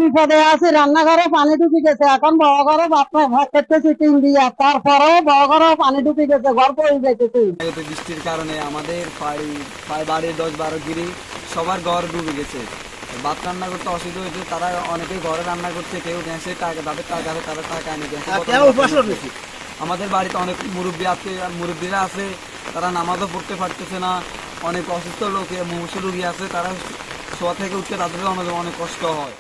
বিপদে আছি, রান্নাঘরে পানি ঢুকে গেছে, এখন বড় ঘরে ভাত খেতেছি টিন দিয়া, তারপরেও বড় ঘরে পানি ঢুকে গেছে, ঘর পড়ে যাইতেছি। বৃষ্টির কারণে আমাদের বাড়ির 10-12 গিরি সবার ঘর ডুবে গেছে। ভাত রান্না করতে অসুবিধা হয়েছে, তারা অনেকেই ঘরে রান্না করছে, কেউ গ্যাসে টাকা তাদের টাকা আছে, তারা টাকা এনে গ্যাসে। আমাদের বাড়িতে অনেক মুরব্বীরা আছে, তারা নামাজও পড়তে পারতেছে না। অনেক অসুস্থ লোক মুমূর্ষু রোগী আছে, তারা শোয়া থেকে উঠতে তাদের অনেক কষ্ট হয়।